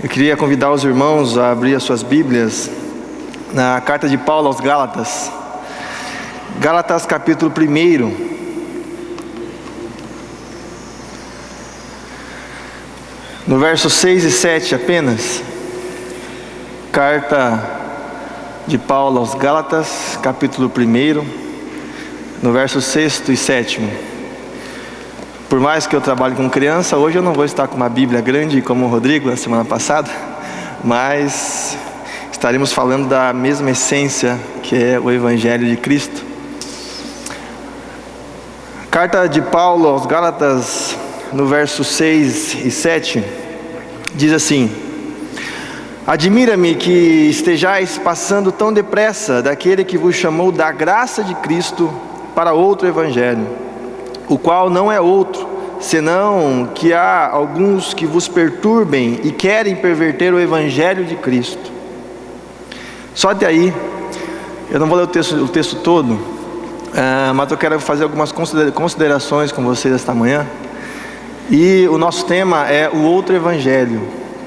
Eu queria convidar os irmãos a abrir as suas Bíblias na carta de Paulo aos Gálatas. Gálatas capítulo 1. No verso 6 e 7 apenas. Carta de Paulo aos Gálatas, capítulo 1, no verso 6 e 7. Por mais que eu trabalhe com criança, hoje eu não vou estar com uma Bíblia grande como o Rodrigo na semana passada, mas estaremos falando da mesma essência que é o Evangelho de Cristo. Carta de Paulo aos Gálatas, no verso 6 e 7, diz assim: Admira-me que estejais passando tão depressa daquele que vos chamou da graça de Cristo para outro Evangelho, o qual não é outro, senão que há alguns que vos perturbem e querem perverter o Evangelho de Cristo. Só até aí. Eu não vou ler o texto todo, mas eu quero fazer algumas considerações com vocês esta manhã. E o nosso tema é o outro Evangelho.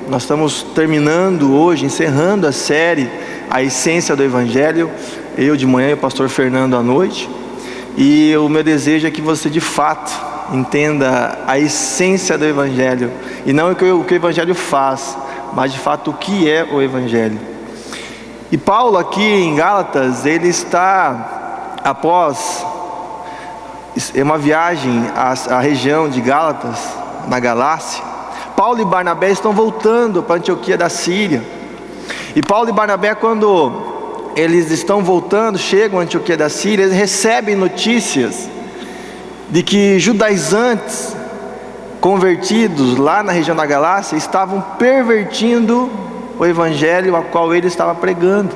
Nós estamos terminando hoje, encerrando a série A Essência do Evangelho. Eu de manhã e o pastor Fernando à noite. E o meu desejo é que você de fato entenda a essência do Evangelho. E não o que o Evangelho faz, mas de fato o que é o Evangelho. E Paulo aqui em Gálatas, ele está após uma viagem à região de Gálatas, na Galácia. Paulo e Barnabé estão voltando para Antioquia da Síria. E Paulo e Barnabé, quando eles estão voltando, chegam a Antioquia da Síria, eles recebem notícias de que judaizantes convertidos lá na região da Galácia estavam pervertindo o evangelho a qual ele estava pregando.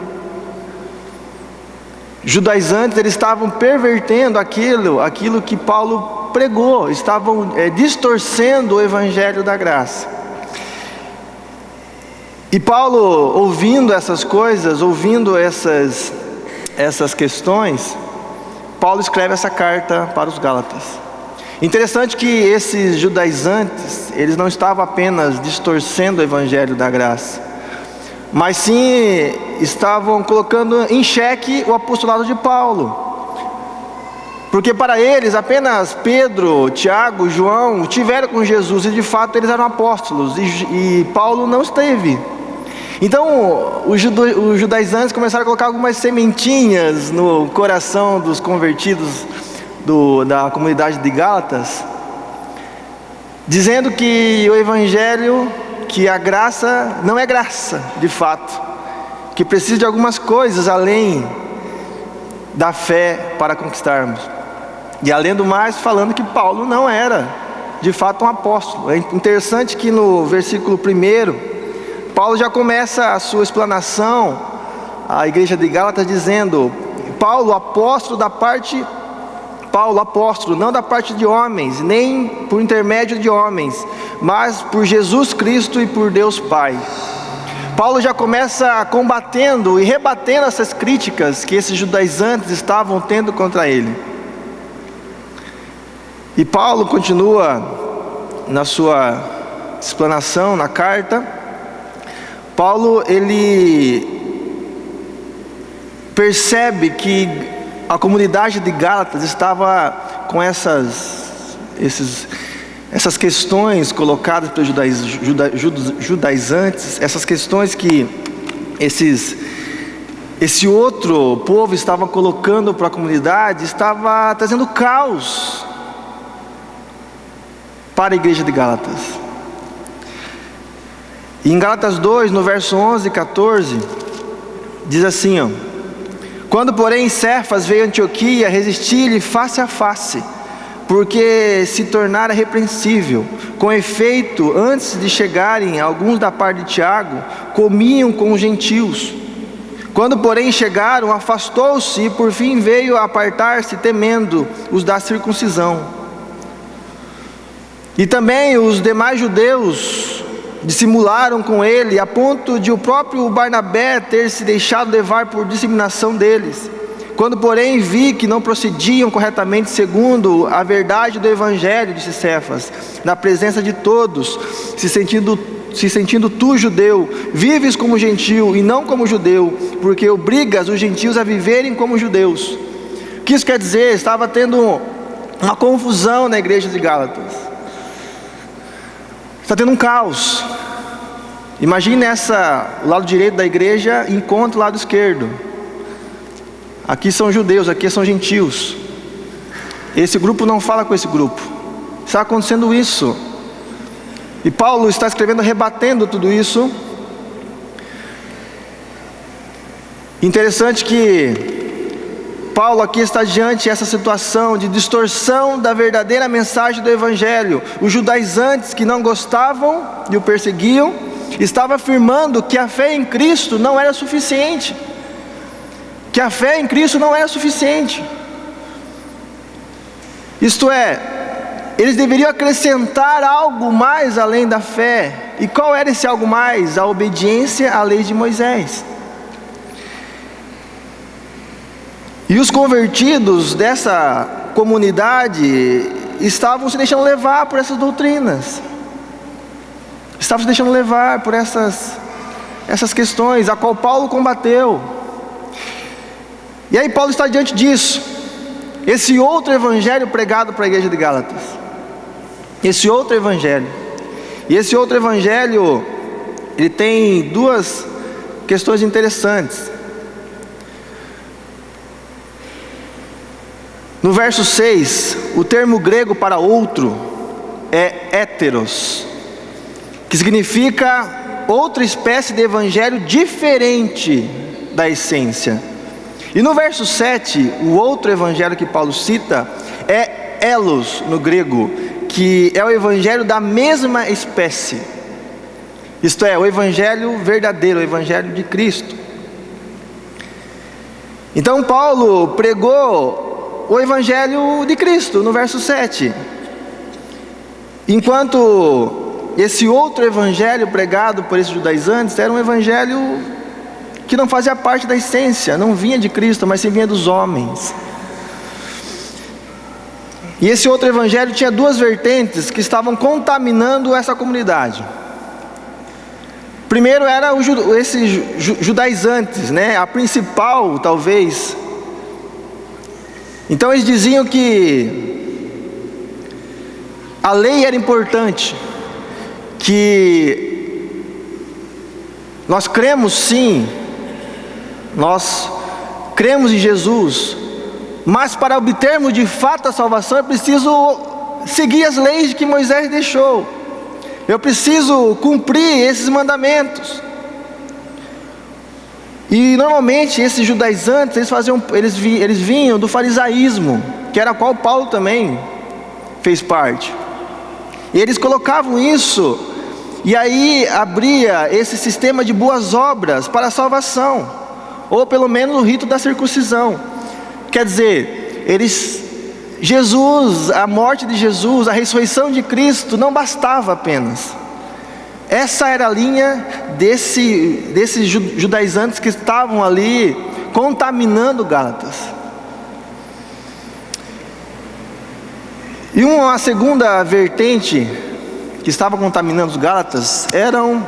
Judaizantes, eles estavam pervertendo aquilo que Paulo pregou, estavam distorcendo o evangelho da graça. E Paulo, ouvindo essas coisas, ouvindo essas questões, Paulo escreve essa carta para os Gálatas. Interessante que esses judaizantes, eles não estavam apenas distorcendo o evangelho da graça, mas sim estavam colocando em xeque o apostolado de Paulo. Porque para eles apenas Pedro, Tiago, João tiveram com Jesus, e de fato eles eram apóstolos, e Paulo não esteve. Então os judaizantes começaram a colocar algumas sementinhas no coração dos convertidos da comunidade de Gálatas, dizendo que o evangelho, que a graça não é graça de fato, que precisa de algumas coisas além da fé para conquistarmos. E além do mais, falando que Paulo não era de fato um apóstolo. É interessante que no versículo 1, Paulo já começa a sua explanação à igreja de Gálatas dizendo: Paulo, apóstolo, não da parte de homens, nem por intermédio de homens, mas por Jesus Cristo e por Deus Pai. Paulo já começa combatendo e rebatendo essas críticas que esses judaizantes estavam tendo contra ele. E Paulo continua na sua explanação, na carta. Paulo, ele percebe que a comunidade de Gálatas estava com essas questões colocadas pelos judaizantes, essas questões que esse outro povo estava colocando para a comunidade, estava trazendo caos para a igreja de Gálatas. E em Gálatas 2, no verso 11 e 14, diz assim: Quando porém Cefas veio a Antioquia, resisti-lhe face a face, porque se tornara repreensível. Com efeito, antes de chegarem alguns da parte de Tiago, comiam com os gentios. Quando porém chegaram, afastou-se e por fim veio a apartar-se, temendo os da circuncisão. E também os demais judeus dissimularam com ele, a ponto de o próprio Barnabé ter se deixado levar por disseminação deles. Quando porém vi que não procediam corretamente segundo a verdade do Evangelho, disse Cefas, na presença de todos, se sentindo sentindo tu judeu, vives como gentil e não como judeu, porque obrigas os gentios a viverem como judeus. O que isso quer dizer? Estava tendo uma confusão na igreja de Gálatas. Está tendo um caos. Imagine o lado direito da igreja encontra o lado esquerdo. Aqui são judeus, aqui são gentios. Esse grupo não fala com esse grupo. Está acontecendo isso. E Paulo está escrevendo, rebatendo tudo isso. Interessante que Paulo aqui está diante dessa situação de distorção da verdadeira mensagem do Evangelho. Os judaizantes que não gostavam e o perseguiam, estavam afirmando que a fé em Cristo não era suficiente. Que a fé em Cristo não era suficiente. Isto é, eles deveriam acrescentar algo mais além da fé. E qual era esse algo mais? A obediência à lei de Moisés. E os convertidos dessa comunidade estavam se deixando levar por essas doutrinas. Estavam se deixando levar por essas questões, a qual Paulo combateu. E aí Paulo está diante disso. Esse outro evangelho pregado para a igreja de Gálatas. Esse outro evangelho. E esse outro evangelho, ele tem duas questões interessantes. No verso 6, o termo grego para outro é héteros, que significa outra espécie de evangelho diferente da essência. E no verso 7, o outro evangelho que Paulo cita é elos no grego, que é o evangelho da mesma espécie. Isto é, o evangelho verdadeiro, o evangelho de Cristo. Então Paulo pregou o evangelho de Cristo no verso 7. Enquanto esse outro evangelho pregado por esses judaizantes era um evangelho que não fazia parte da essência, não vinha de Cristo, mas sim vinha dos homens. E esse outro evangelho tinha duas vertentes que estavam contaminando essa comunidade. Primeiro era esses judaizantes, né? A principal, talvez. Então eles diziam que a lei era importante, que nós cremos sim, nós cremos em Jesus, mas para obtermos de fato a salvação é preciso seguir as leis que Moisés deixou. Eu preciso cumprir esses mandamentos. E normalmente esses judaizantes, eles vinham do farisaísmo, que era qual Paulo também fez parte. E eles colocavam isso, e aí abria esse sistema de boas obras para a salvação, ou pelo menos o rito da circuncisão. Quer dizer, a morte de Jesus, a ressurreição de Cristo não bastava apenas. Essa era a linha desses judaizantes que estavam ali contaminando Gálatas. E uma segunda vertente que estava contaminando os Gálatas eram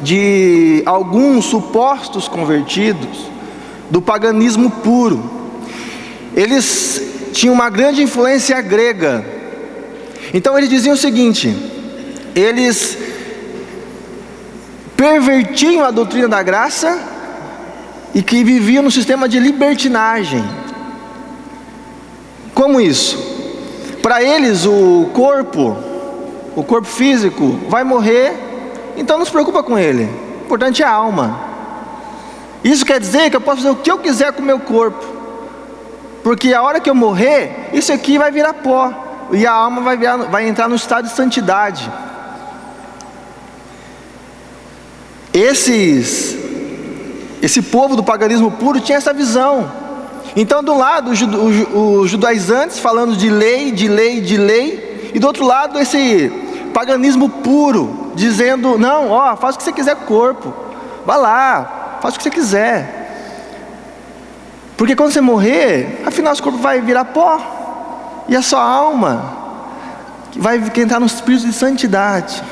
de alguns supostos convertidos do paganismo puro. Eles tinham uma grande influência grega. Então eles diziam o seguinte: eles pervertiam a doutrina da graça e que viviam no sistema de libertinagem. Como isso? Para eles o corpo físico vai morrer, então não se preocupa com ele, o importante é a alma. Isso quer dizer que eu posso fazer o que eu quiser com o meu corpo, porque a hora que eu morrer, isso aqui vai virar pó, e a alma vai entrar no estado de santidade. Esse povo do paganismo puro tinha essa visão. Então, de um lado, os judaizantes falando de lei, e do outro lado, esse paganismo puro, dizendo: não, faz o que você quiser com o corpo, vá lá, faz o que você quiser, porque quando você morrer, afinal, seu corpo vai virar pó, e a sua alma vai entrar no espírito de santidade.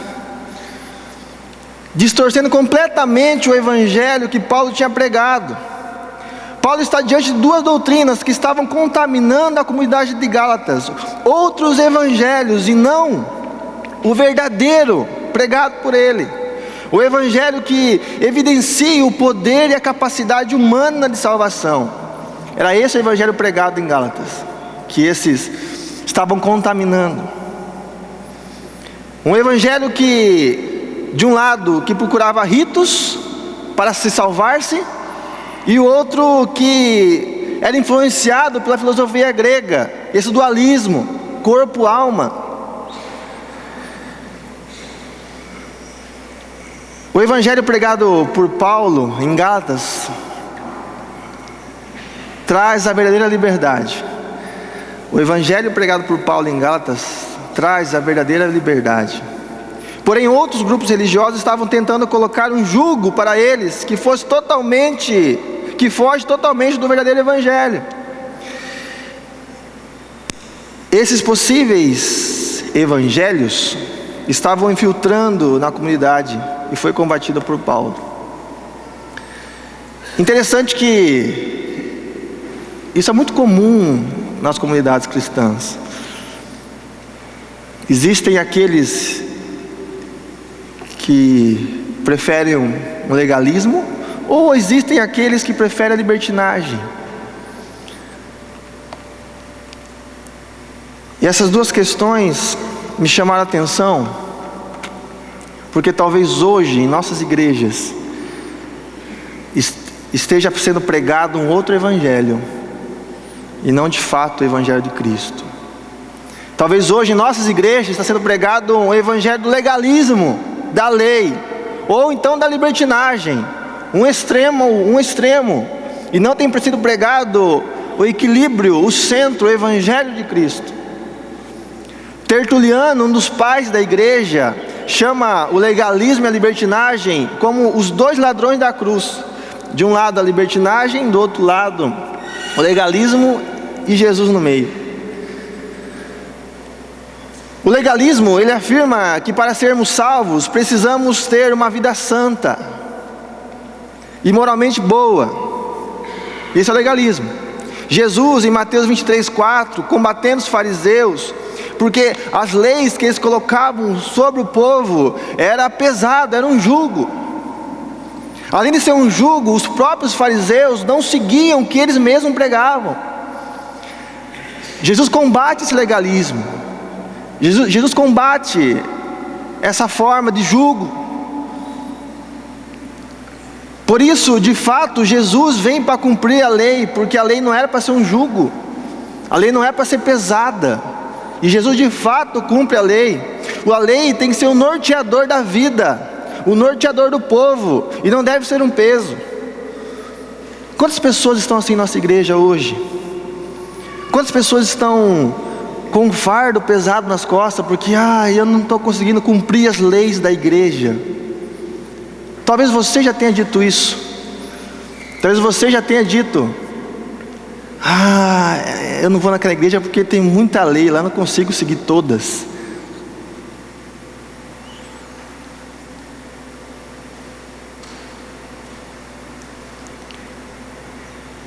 distorcendo completamente o evangelho que Paulo tinha pregado. Paulo está diante de duas doutrinas que estavam contaminando a comunidade de Gálatas: outros evangelhos e não o verdadeiro pregado por ele, o evangelho que evidencia o poder e a capacidade humana de salvação. Era esse o evangelho pregado em Gálatas que esses estavam contaminando. Um evangelho que, de um lado, que procurava ritos para se salvar-se, e o outro que era influenciado pela filosofia grega, esse dualismo, corpo-alma. O evangelho pregado por Paulo em Gálatas traz a verdadeira liberdade. O evangelho pregado por Paulo em Gálatas traz a verdadeira liberdade. Porém, outros grupos religiosos estavam tentando colocar um jugo para eles que foge totalmente do verdadeiro evangelho. Esses possíveis evangelhos estavam infiltrando na comunidade e foi combatido por Paulo. Interessante que isso é muito comum nas comunidades cristãs. Existem aqueles que preferem um legalismo, ou existem aqueles que preferem a libertinagem. E essas duas questões me chamaram a atenção, porque talvez hoje em nossas igrejas esteja sendo pregado um outro evangelho, e não de fato o evangelho de Cristo. Talvez hoje em nossas igrejas está sendo pregado um evangelho do legalismo, da lei, ou então da libertinagem, um extremo, e não tem sido pregado o equilíbrio, o centro, o evangelho de Cristo. Tertuliano, um dos pais da igreja, chama o legalismo e a libertinagem como os dois ladrões da cruz. De um lado a libertinagem, do outro lado o legalismo e Jesus no meio. O legalismo, ele afirma que para sermos salvos precisamos ter uma vida santa e moralmente boa. Esse é o legalismo. Jesus, em Mateus 23:4, combatendo os fariseus, porque as leis que eles colocavam sobre o povo era pesado, era um jugo. Além de ser um jugo, os próprios fariseus não seguiam o que eles mesmos pregavam. Jesus combate esse legalismo. Jesus combate essa forma de jugo. Por isso, de fato, Jesus vem para cumprir a lei, porque a lei não era para ser um jugo, a lei não é para ser pesada, e Jesus de fato cumpre a lei. A lei tem que ser o norteador da vida, o norteador do povo, e não deve ser um peso. Quantas pessoas estão assim em nossa igreja hoje? Quantas pessoas estão com um fardo pesado nas costas, porque eu não estou conseguindo cumprir as leis da igreja? Talvez você já tenha dito isso. Talvez você já tenha dito: eu não vou naquela igreja porque tem muita lei lá, não consigo seguir todas.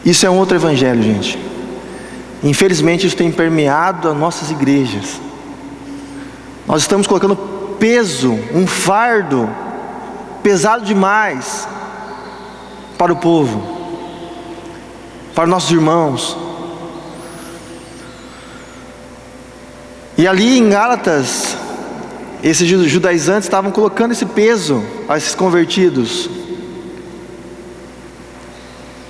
Isso é um outro evangelho, gente. Infelizmente isso tem permeado as nossas igrejas. Nós estamos colocando peso, um fardo pesado demais para o povo, para nossos irmãos. E ali em Gálatas, esses judaizantes estavam colocando esse peso a esses convertidos.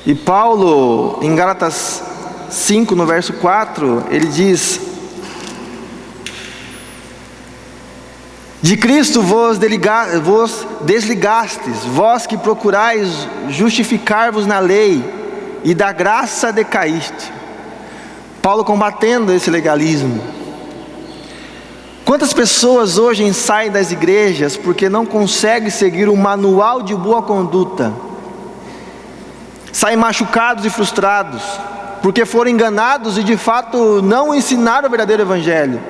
E Paulo, em Gálatas 5, no verso 4, ele diz: de Cristo vos desligastes, vós que procurais justificar-vos na lei, e da graça decaíste. Paulo combatendo esse legalismo. Quantas pessoas hoje saem das igrejas porque não conseguem seguir o manual de boa conduta? Saem machucados e frustrados, porque foram enganados e de fato não ensinaram o verdadeiro evangelho.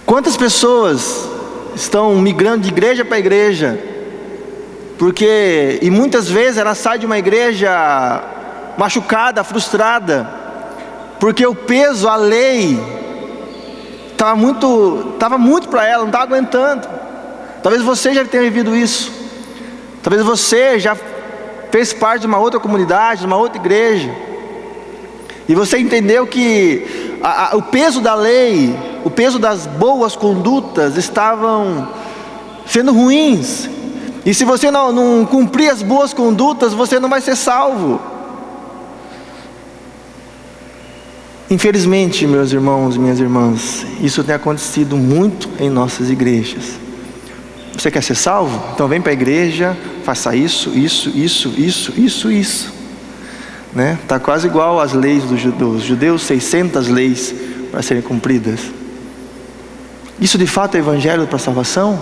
Quantas pessoas estão migrando de igreja para igreja, e muitas vezes ela sai de uma igreja machucada, frustrada, porque o peso, a lei, estava muito para ela, não estava aguentando. Talvez você já tenha vivido isso, talvez você já fez parte de uma outra comunidade, de uma outra igreja, e você entendeu que o peso da lei, o peso das boas condutas estavam sendo ruins, e se você não cumprir as boas condutas, você não vai ser salvo. Infelizmente, meus irmãos e minhas irmãs, isso tem acontecido muito em nossas igrejas. Você quer ser salvo? Então vem para a igreja, faça isso, né? Está quase igual às leis dos judeus, 600 leis para serem cumpridas. Isso de fato é o evangelho para a salvação?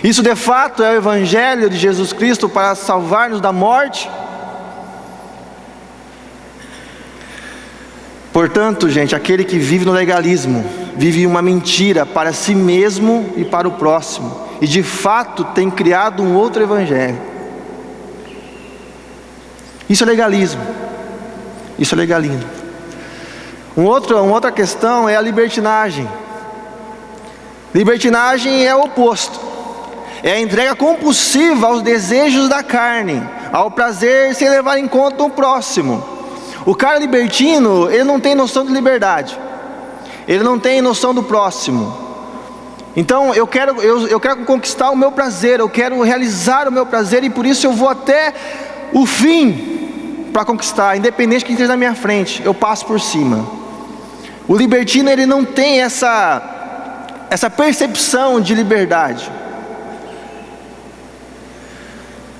Isso de fato é o evangelho de Jesus Cristo para salvar-nos da morte? Portanto, gente, aquele que vive no legalismo, vive uma mentira para si mesmo e para o próximo, e de fato tem criado um outro evangelho. Isso é legalismo. Isso é legalismo. Uma outra questão é a libertinagem. Libertinagem é o oposto. É a entrega compulsiva aos desejos da carne, ao prazer sem levar em conta o próximo. O cara libertino, ele não tem noção de liberdade, ele não tem noção do próximo. Então eu quero conquistar o meu prazer, eu quero realizar o meu prazer, e por isso eu vou até o fim para conquistar, independente de quem esteja na minha frente, eu passo por cima. O libertino, ele não tem essa percepção de liberdade.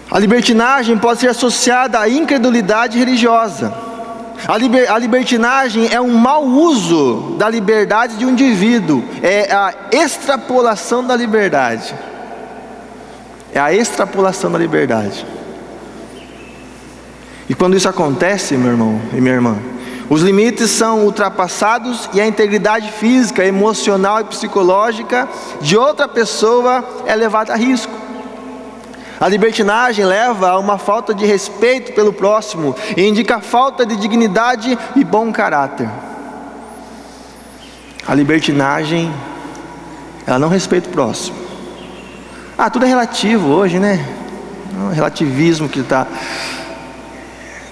A libertinagem pode ser associada à incredulidade religiosa. A libertinagem é um mau uso da liberdade de um indivíduo, é a extrapolação da liberdade. É a extrapolação da liberdade. E quando isso acontece, meu irmão e minha irmã, os limites são ultrapassados e a integridade física, emocional e psicológica de outra pessoa é levada a risco. A libertinagem leva a uma falta de respeito pelo próximo e indica falta de dignidade e bom caráter. A libertinagem, ela não respeita o próximo. Tudo é relativo hoje, né? O relativismo que está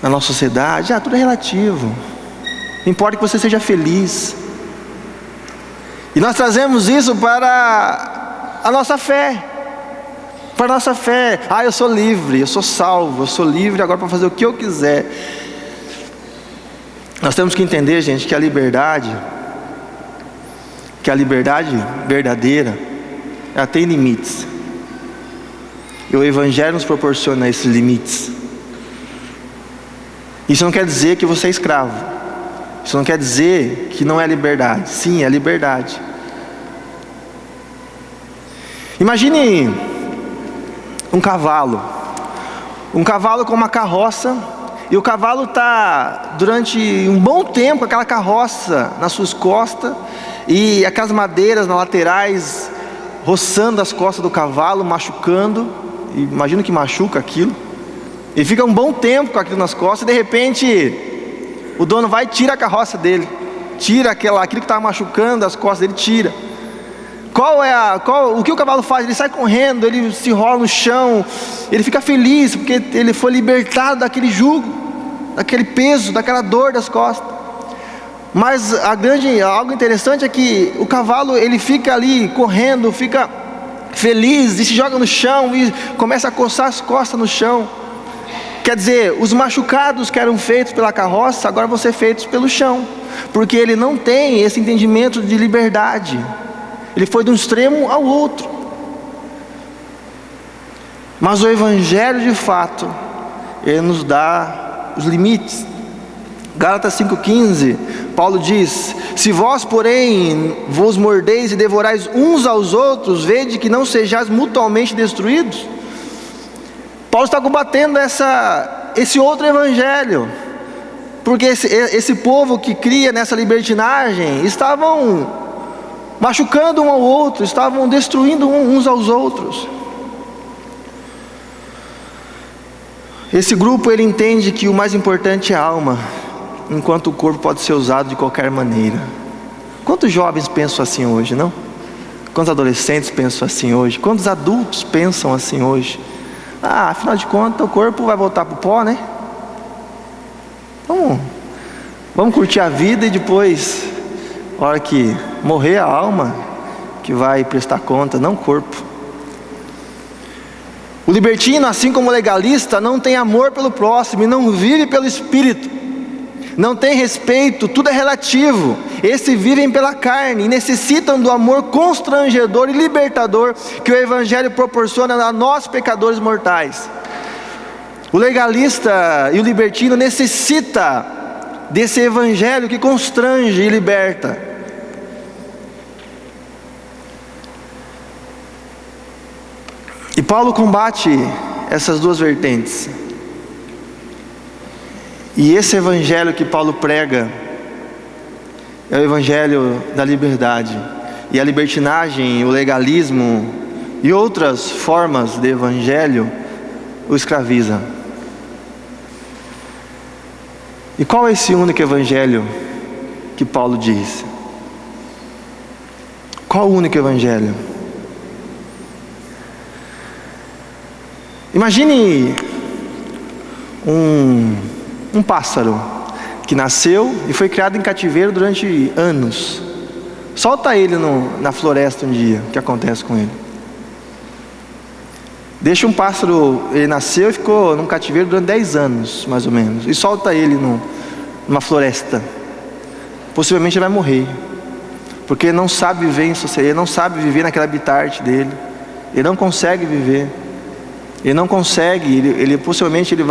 na nossa sociedade, tudo é relativo. Não importa que você seja feliz. E nós trazemos isso para a nossa fé. Para a nossa fé. Eu sou livre, eu sou salvo, eu sou livre agora para fazer o que eu quiser. Nós temos que entender, gente, que a liberdade verdadeira, ela tem limites. E o evangelho nos proporciona esses limites. Isso não quer dizer que você é escravo. Isso não quer dizer que não é liberdade. Sim, é liberdade. Imagine um cavalo com uma carroça, e o cavalo está durante um bom tempo com aquela carroça nas suas costas, e aquelas madeiras nas laterais roçando as costas do cavalo, machucando. E imagino que machuca aquilo. Ele fica um bom tempo com aquilo nas costas, e de repente o dono vai e tira a carroça dele, tira aquilo que estava machucando as costas dele, tira. O que o cavalo faz? Ele sai correndo, ele se rola no chão, ele fica feliz porque ele foi libertado daquele jugo, daquele peso, daquela dor das costas. Mas algo interessante é que o cavalo, ele fica ali correndo, fica feliz e se joga no chão e começa a coçar as costas no chão. Quer dizer, os machucados que eram feitos pela carroça agora vão ser feitos pelo chão, porque ele não tem esse entendimento de liberdade. Ele foi de um extremo ao outro. Mas o evangelho de fato, ele nos dá os limites. Gálatas 5,15, Paulo diz: se vós porém vos mordeis e devorais uns aos outros, vede que não sejais mutuamente destruídos. Paulo está combatendo esse outro evangelho, porque esse povo que cria nessa libertinagem estavam machucando um ao outro, estavam destruindo uns aos outros. Esse grupo, ele entende que o mais importante é a alma, enquanto o corpo pode ser usado de qualquer maneira. Quantos jovens pensam assim hoje, não? Quantos adolescentes pensam assim hoje? Quantos adultos pensam assim hoje? Afinal de contas, o corpo vai voltar para o pó, né? Então, vamos curtir a vida e depois, a hora que morrer, a alma que vai prestar conta, não o corpo. O libertino, assim como o legalista, não tem amor pelo próximo e não vive pelo Espírito. Não tem respeito, tudo é relativo. Esses vivem pela carne e necessitam do amor constrangedor e libertador que o Evangelho proporciona a nós pecadores mortais. O legalista e o libertino necessitam desse Evangelho que constrange e liberta. E Paulo combate essas duas vertentes. E esse evangelho que Paulo prega é o evangelho da liberdade. E a libertinagem, o legalismo e outras formas de evangelho o escraviza. E qual é esse único evangelho que Paulo diz? Qual o único evangelho? Imagine um pássaro que nasceu e foi criado em cativeiro durante anos. Solta ele na floresta um dia, o que acontece com ele? Deixa um pássaro, ele nasceu e ficou num cativeiro durante 10 anos, mais ou menos, e solta ele numa floresta. Possivelmente ele vai morrer, porque ele não sabe viver em sociedade, ele não sabe viver naquele habitat dele, ele não consegue viver. Ele não consegue, ele possivelmente ele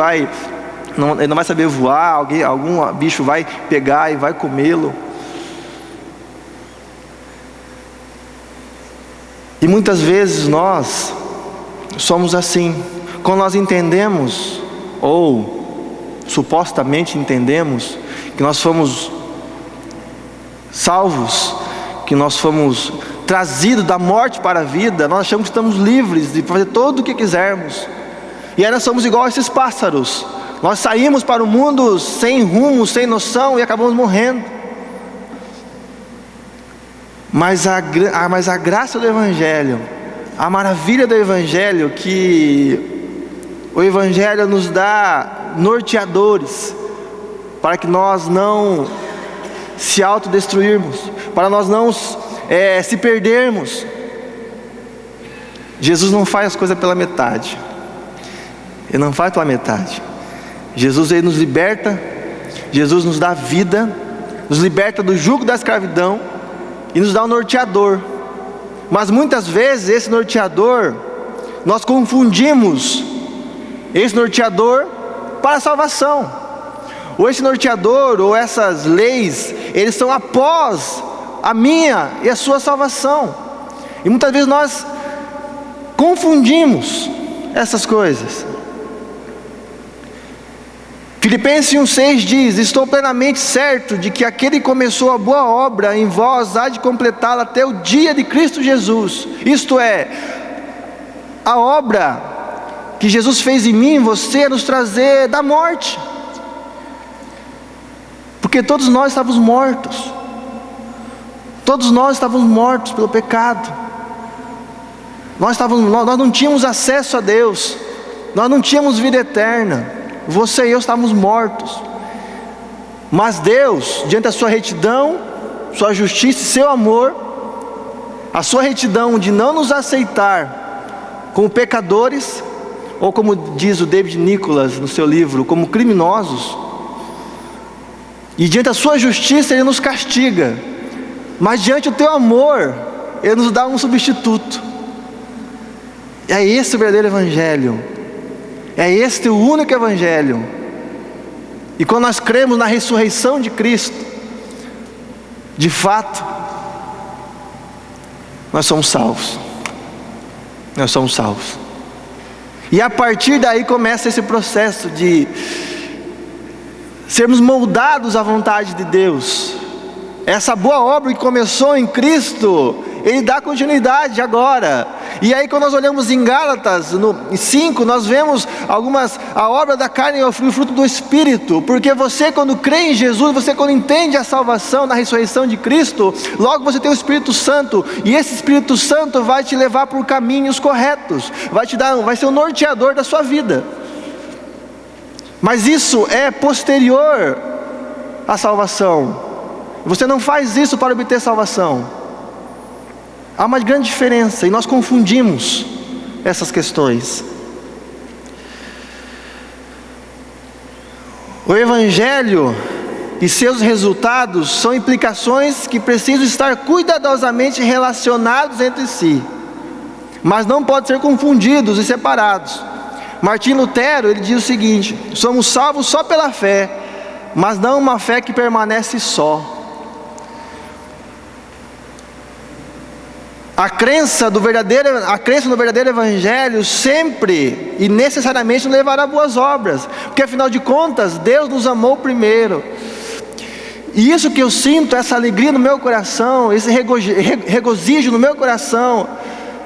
não vai saber voar, algum bicho vai pegar e vai comê-lo. E muitas vezes nós somos assim. Quando nós entendemos, ou supostamente entendemos, que nós fomos salvos, que nós fomos trazidos da morte para a vida, nós achamos que estamos livres de fazer tudo o que quisermos. E aí nós somos igual a esses pássaros. Nós saímos para o mundo sem rumo, sem noção e acabamos morrendo. Mas a graça do Evangelho, a maravilha do Evangelho, que o Evangelho nos dá norteadores para que nós não se autodestruirmos, para nós não se perdermos. Jesus não faz as coisas pela metade. Ele não faz pela metade. Jesus, ele nos liberta. Jesus nos dá vida, nos liberta do jugo da escravidão e nos dá um norteador. Mas muitas vezes esse norteador, nós confundimos esse norteador para a salvação. Ou esse norteador, ou essas leis, eles são após a minha e a sua salvação. E muitas vezes nós confundimos essas coisas. Filipenses 1,6 diz: estou plenamente certo de que aquele que começou a boa obra em vós há de completá-la até o dia de Cristo Jesus. Isto é, a obra que Jesus fez em mim e em você é nos trazer da morte. Porque todos nós estávamos mortos. Todos nós estávamos mortos pelo pecado. Nós não tínhamos acesso a Deus. Nós não tínhamos vida eterna. Você e eu estávamos mortos. Mas Deus, diante da sua retidão, sua justiça e seu amor, a sua retidão de não nos aceitar como pecadores, ou como diz o David Nicholas no seu livro, como criminosos, e diante da sua justiça Ele nos castiga, mas diante do teu amor Ele nos dá um substituto. É esse o verdadeiro Evangelho. É este o único Evangelho. E quando nós cremos na ressurreição de Cristo, de fato, nós somos salvos. Nós somos salvos. E a partir daí começa esse processo de sermos moldados à vontade de Deus. essa boa obra que começou em Cristo, Ele dá continuidade agora. E aí quando nós olhamos em Gálatas, no 5, nós vemos a obra da carne e o fruto do Espírito. Porque você, quando crê em Jesus, você quando entende a salvação na ressurreição de Cristo, logo você tem o Espírito Santo. E esse Espírito Santo vai te levar por caminhos corretos, vai ser o norteador da sua vida. Mas isso é posterior à salvação. Você não faz isso para obter salvação. Há uma grande diferença e nós confundimos essas questões. O Evangelho e seus resultados são implicações que precisam estar cuidadosamente relacionados entre si, mas não podem ser confundidos e separados. Martim Lutero, ele diz o seguinte: somos salvos só pela fé, mas não uma fé que permanece só. A crença no verdadeiro Evangelho sempre e necessariamente nos levará a boas obras, porque afinal de contas Deus nos amou primeiro. E isso que eu sinto, essa alegria no meu coração, esse regozijo no meu coração,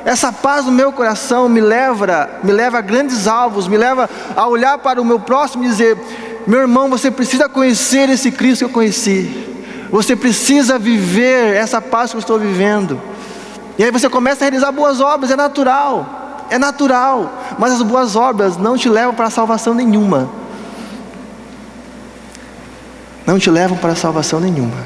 essa paz no meu coração me leva a grandes alvos, me leva a olhar para o meu próximo e dizer: meu irmão, você precisa conhecer esse Cristo que eu conheci, você precisa viver essa paz que eu estou vivendo. E aí você começa a realizar boas obras, é natural, mas as boas obras não te levam para salvação nenhuma. Não te levam para salvação nenhuma.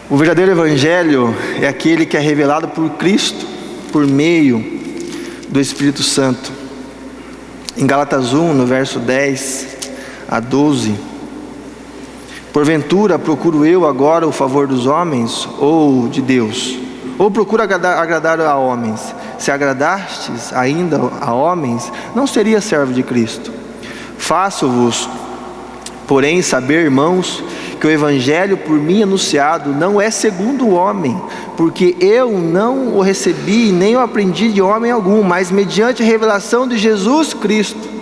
O verdadeiro Evangelho é aquele que é revelado por Cristo, por meio do Espírito Santo. Em Gálatas 1, no verso 10 a 12: porventura procuro eu agora o favor dos homens ou de Deus? Ou procuro agradar a homens? Se agradastes ainda a homens, não seria servo de Cristo. Faço-vos, porém, saber, irmãos, que o Evangelho por mim anunciado não é segundo o homem, porque eu não o recebi nem o aprendi de homem algum, mas mediante a revelação de Jesus Cristo.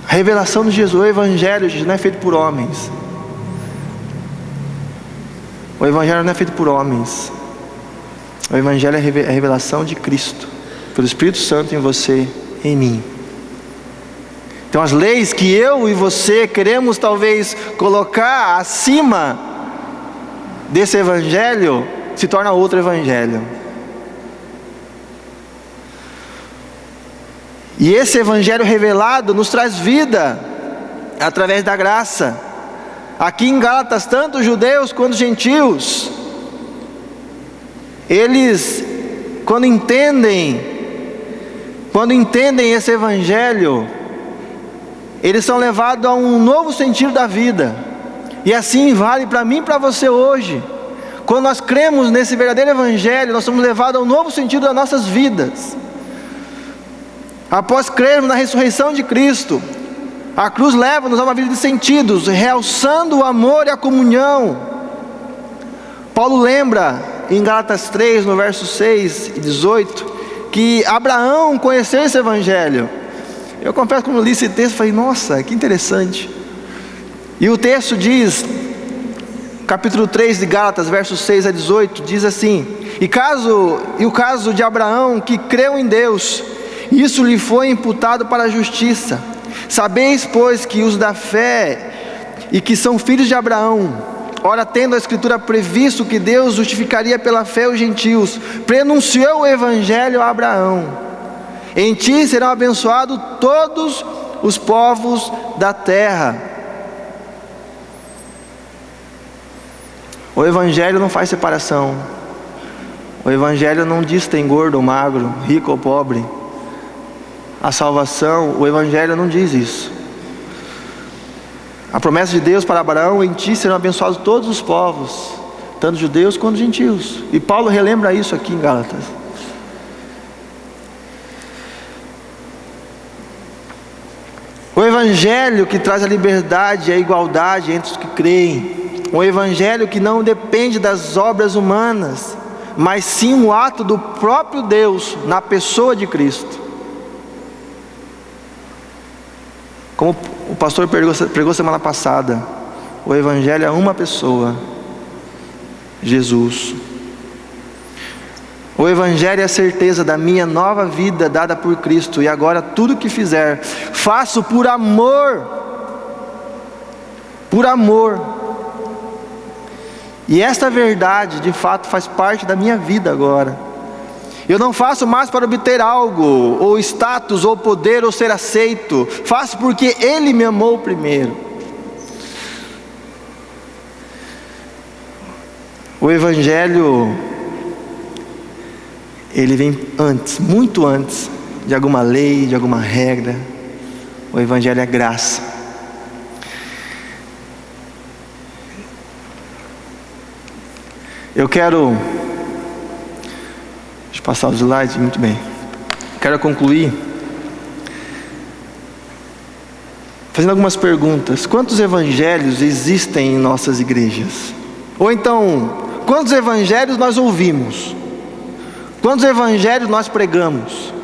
A revelação de Jesus, o Evangelho não é feito por homens. O Evangelho não é feito por homens. O Evangelho é a revelação de Cristo, pelo Espírito Santo em você, em mim. Então as leis que eu e você queremos talvez colocar acima desse Evangelho, se torna outro Evangelho. E esse Evangelho revelado nos traz vida através da graça. Aqui em Gálatas, tanto judeus quanto gentios, eles, quando entendem esse Evangelho, eles são levados a um novo sentido da vida. E assim vale para mim e para você hoje. Quando nós cremos nesse verdadeiro Evangelho, nós somos levados a um novo sentido das nossas vidas. Após crermos na ressurreição de Cristo, a cruz leva-nos a uma vida de sentidos, realçando o amor e a comunhão. Paulo lembra em Gálatas 3, no verso 6 e 18, que Abraão conheceu esse Evangelho. Eu confesso que quando eu li esse texto, falei: nossa, que interessante. E o texto diz, capítulo 3 de Gálatas, versos 6 a 18, diz assim: e o caso de Abraão, que creu em Deus, isso lhe foi imputado para a justiça. Sabeis, pois, que os da fé e que são filhos de Abraão, ora tendo a Escritura previsto que Deus justificaria pela fé os gentios, prenunciou o Evangelho a Abraão: em ti serão abençoados todos os povos da terra. O Evangelho não faz separação. O Evangelho não diz tem gordo ou magro, rico ou pobre. A salvação, o Evangelho não diz isso. A promessa de Deus para Abraão: em ti serão abençoados todos os povos, tanto judeus quanto gentios. E Paulo relembra isso aqui em Gálatas. O Evangelho que traz a liberdade e a igualdade entre os que creem. Um Evangelho que não depende das obras humanas, mas sim o ato do próprio Deus na pessoa de Cristo. Como o pastor pregou semana passada, o Evangelho é uma pessoa, Jesus. O Evangelho é a certeza da minha nova vida dada por Cristo, e agora tudo que fizer, faço por amor. Por amor. E esta verdade de fato faz parte da minha vida agora. Eu não faço mais para obter algo, ou status, ou poder, ou ser aceito. Faço porque Ele me amou primeiro. O Evangelho, ele vem antes, muito antes de alguma lei, de alguma regra. O Evangelho é graça. Eu quero... Deixa eu passar os slides, muito bem. Quero concluir fazendo algumas perguntas. Quantos evangelhos existem em nossas igrejas? Ou então, quantos evangelhos nós ouvimos? Quantos evangelhos nós pregamos?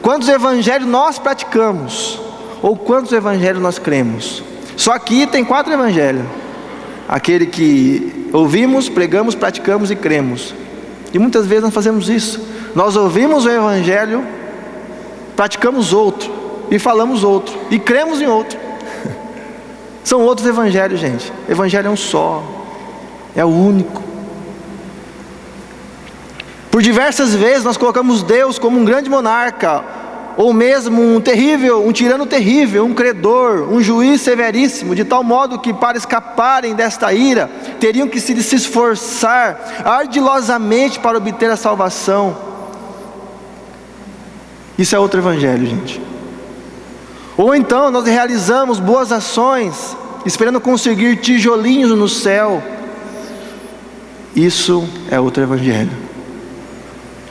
Quantos evangelhos nós praticamos? Ou quantos evangelhos nós cremos? Só aqui tem 4 evangelhos: aquele que ouvimos, pregamos, praticamos e cremos. E muitas vezes nós fazemos isso. Nós ouvimos o evangelho, praticamos outro, e falamos outro, e cremos em outro. São outros evangelhos, gente. O evangelho é um só, é o único. Por diversas vezes nós colocamos Deus como um grande monarca, ou mesmo um tirano terrível, um credor, um juiz severíssimo, de tal modo que para escaparem desta ira, teriam que se esforçar ardilosamente para obter a salvação. Isso é outro evangelho, gente. Ou então nós realizamos boas ações, esperando conseguir tijolinhos no céu. Isso é outro evangelho.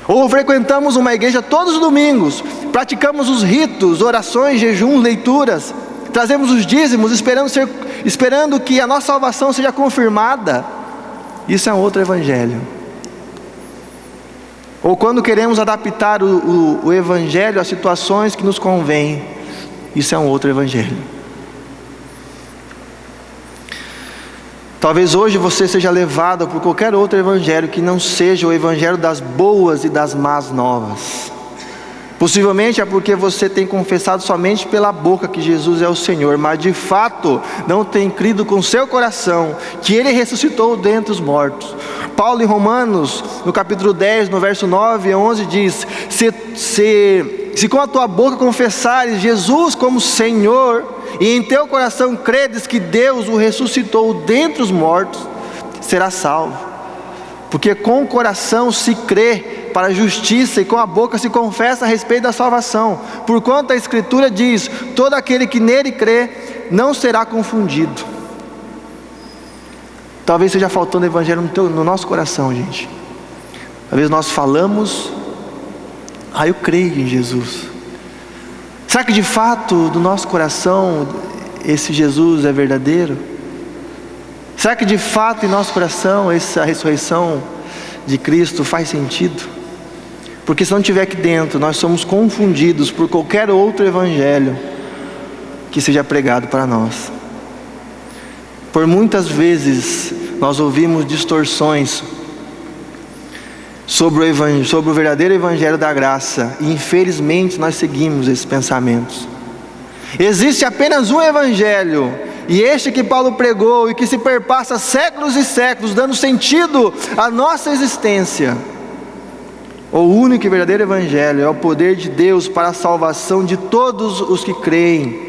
Ou frequentamos uma igreja todos os domingos, praticamos os ritos, orações, jejuns, leituras, trazemos os dízimos, esperando que a nossa salvação seja confirmada. Isso é outro evangelho. Ou quando queremos adaptar o evangelho às situações que nos convém, isso é um outro evangelho. Talvez hoje você seja levado por qualquer outro evangelho que não seja o evangelho das boas e das más novas. Possivelmente é porque você tem confessado somente pela boca que Jesus é o Senhor, mas de fato não tem crido com seu coração que Ele ressuscitou dentre os mortos. Paulo em Romanos, no capítulo 10, no verso 9 e 11 diz: se com a tua boca confessares Jesus como Senhor, e em teu coração credes que Deus o ressuscitou dentre os mortos, serás salvo. Porque com o coração se crê para a justiça, e com a boca se confessa a respeito da salvação. Porquanto a Escritura diz: todo aquele que nele crê não será confundido. Talvez esteja faltando evangelho no nosso coração, gente. Talvez nós falamos: eu creio em Jesus. Será que de fato do nosso coração esse Jesus é verdadeiro? Será que de fato em nosso coração essa ressurreição de Cristo faz sentido? Porque se não estiver aqui dentro, nós somos confundidos por qualquer outro evangelho que seja pregado para nós. Por muitas vezes nós ouvimos distorções sobre o verdadeiro evangelho da graça, e infelizmente nós seguimos esses pensamentos. Existe apenas um evangelho, e este que Paulo pregou e que se perpassa séculos e séculos, dando sentido à nossa existência. O único e verdadeiro evangelho é o poder de Deus para a salvação de todos os que creem.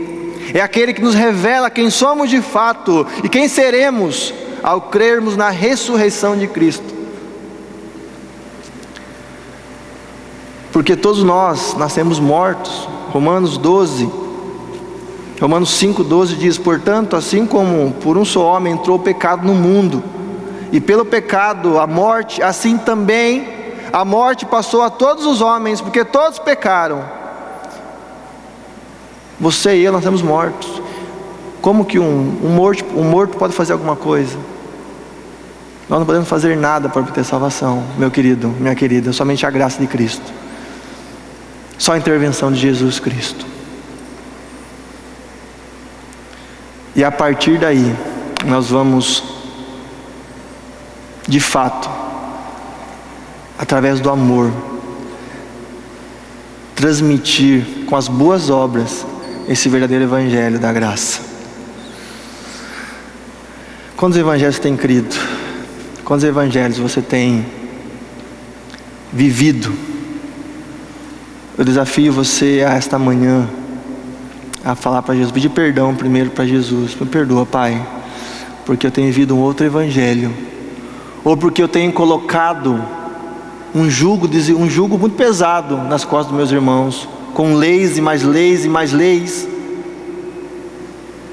É aquele que nos revela quem somos de fato e quem seremos ao crermos na ressurreição de Cristo. Porque todos nós nascemos mortos. Romanos 5,12 diz: portanto, assim como por um só homem entrou o pecado no mundo, e pelo pecado a morte, assim também a morte passou a todos os homens, porque todos pecaram. Você e eu, nós estamos mortos. Como que um morto pode fazer alguma coisa? Nós não podemos fazer nada para obter salvação, meu querido, minha querida. Somente a graça de Cristo. Só a intervenção de Jesus Cristo. E a partir daí, nós vamos, de fato, através do amor, transmitir com as boas obras esse verdadeiro evangelho da graça. Quantos evangelhos você tem crido? Quantos evangelhos você tem vivido? Eu desafio você a esta manhã a falar para Jesus, pedir perdão primeiro para Jesus. Me perdoa, Pai, porque eu tenho vivido um outro evangelho, ou porque eu tenho colocado um jugo muito pesado nas costas dos meus irmãos, com leis e mais leis e mais leis,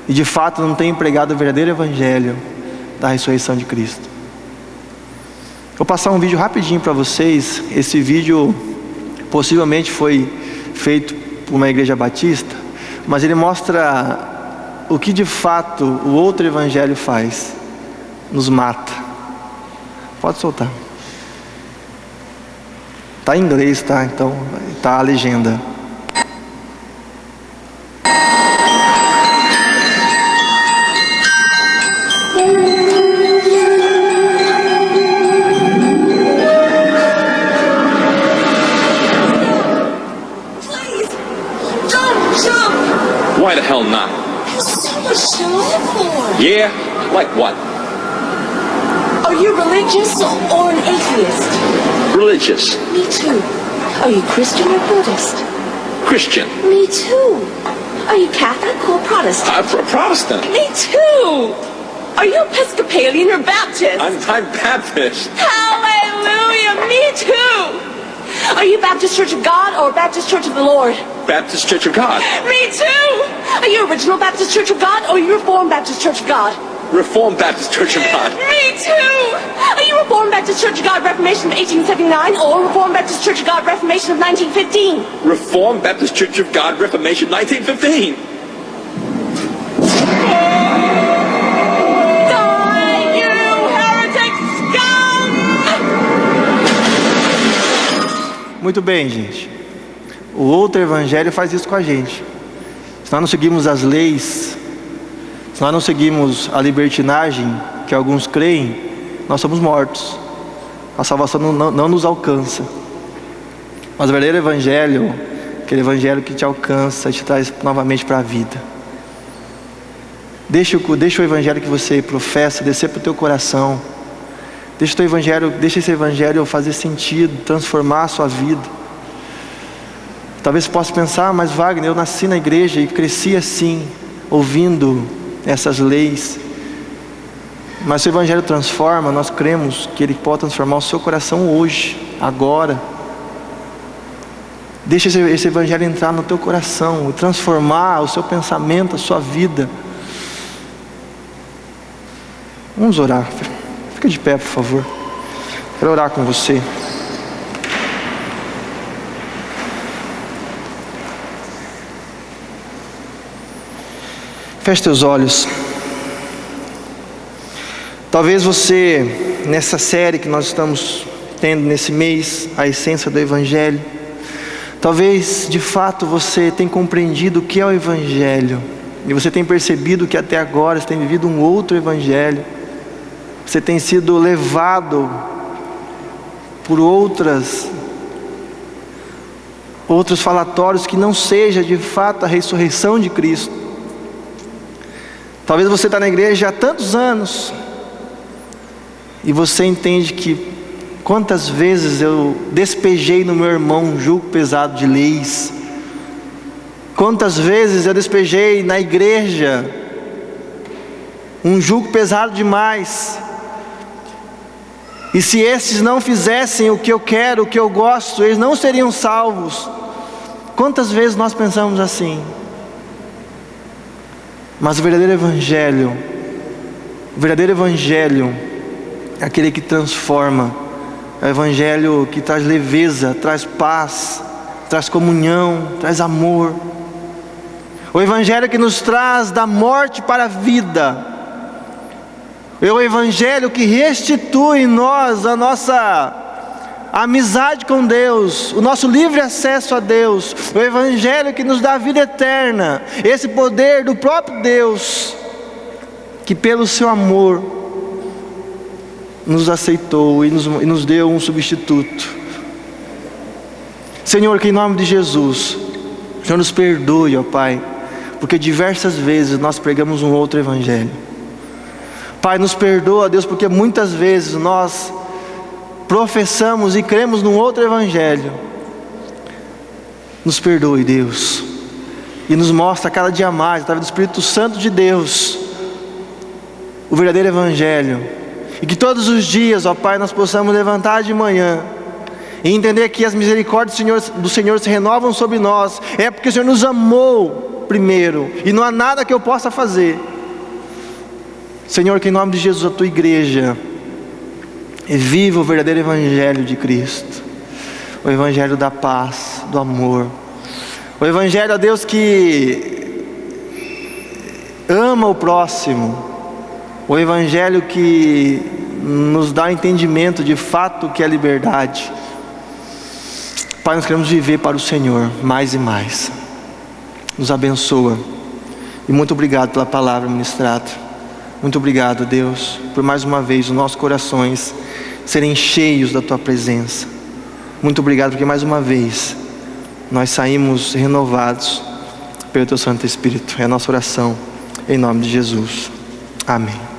e de fato não tenho pregado o verdadeiro evangelho da ressurreição de Cristo. Vou passar um vídeo rapidinho para vocês. Esse vídeo possivelmente foi feito por uma igreja batista, mas ele mostra o que de fato o outro evangelho faz. Nos mata. Pode soltar. Está em inglês, tá? Então está a legenda. Why the hell not? So much to live for. Yeah? Like what? Are you religious or an atheist? Religious. Me too. Are you Christian or Buddhist? Christian. Me too. Are you Catholic or Protestant? Protestant. Me too. Are you Episcopalian or Baptist? I'm Baptist. Hallelujah. Me too. Are you Baptist Church of God or Baptist Church of the Lord? Baptist Church of God. Me too. Are you Original Baptist Church of God or you Reformed Baptist Church of God? Reformed Baptist Church of God. Me too. Are you Reformed Baptist Church of God Reformation of 1879 or Reformed Baptist Church of God Reformation of 1915? Reformed Baptist Church of God Reformation 1915. Die, you heretic scum! Muito bem, gente. O outro evangelho faz isso com a gente. Se nós não seguimos as leis, se nós não seguimos a libertinagem que alguns creem, nós somos mortos. A salvação não nos alcança. Mas o verdadeiro evangelho, aquele evangelho que te alcança e te traz novamente para a vida. Deixa o evangelho que você professa descer para o teu coração. Deixa esse evangelho fazer sentido, transformar a sua vida. Talvez você possa pensar, mas Wagner, eu nasci na igreja e cresci assim, ouvindo essas leis. Mas se o evangelho transforma, nós cremos que ele pode transformar o seu coração hoje, agora. Deixa esse evangelho entrar no teu coração e transformar o seu pensamento, a sua vida. Vamos orar. Fica de pé, por favor. Quero orar com você. Feche teus olhos. Talvez você, nessa série que nós estamos tendo nesse mês, a essência do Evangelho, talvez de fato você tenha compreendido o que é o Evangelho, e você tem percebido que até agora você tem vivido um outro Evangelho, você tem sido levado por outros falatórios que não seja de fato a ressurreição de Cristo. Talvez você está na igreja há tantos anos e você entende que quantas vezes eu despejei no meu irmão um jugo pesado de leis, quantas vezes eu despejei na igreja um jugo pesado demais, e se esses não fizessem o que eu quero, o que eu gosto, eles não seriam salvos. Quantas vezes nós pensamos assim? Mas o verdadeiro evangelho é aquele que transforma, é o evangelho que traz leveza, traz paz, traz comunhão, traz amor. O evangelho que nos traz da morte para a vida. É o evangelho que restitui em nós a nossa amizade com Deus, o nosso livre acesso a Deus. O evangelho que nos dá a vida eterna, esse poder do próprio Deus. que pelo seu amor nos aceitou e nos deu um substituto. Senhor, que em nome de Jesus, o Senhor nos perdoe, ó Pai, porque diversas vezes nós pregamos um outro evangelho. Pai, nos perdoa, Deus, porque muitas vezes nós professamos e cremos num outro evangelho. Nos perdoe, Deus, e nos mostra cada dia mais, através do Espírito Santo de Deus, o verdadeiro evangelho. E que todos os dias, ó Pai, nós possamos levantar de manhã e entender que as misericórdias do Senhor se renovam sobre nós. É porque o Senhor nos amou primeiro, e não há nada que eu possa fazer. Senhor, que em nome de Jesus a tua igreja viva o verdadeiro evangelho de Cristo, o evangelho da paz, do amor, o evangelho, ó Deus, que ama o próximo, o evangelho que nos dá entendimento de fato que é liberdade. Pai, nós queremos viver para o Senhor mais e mais. Nos abençoa, e muito obrigado pela palavra ministrada. Muito obrigado, Deus, por mais uma vez os nossos corações serem cheios da tua presença. Muito obrigado porque mais uma vez nós saímos renovados pelo teu Santo Espírito. É a nossa oração em nome de Jesus. Amém.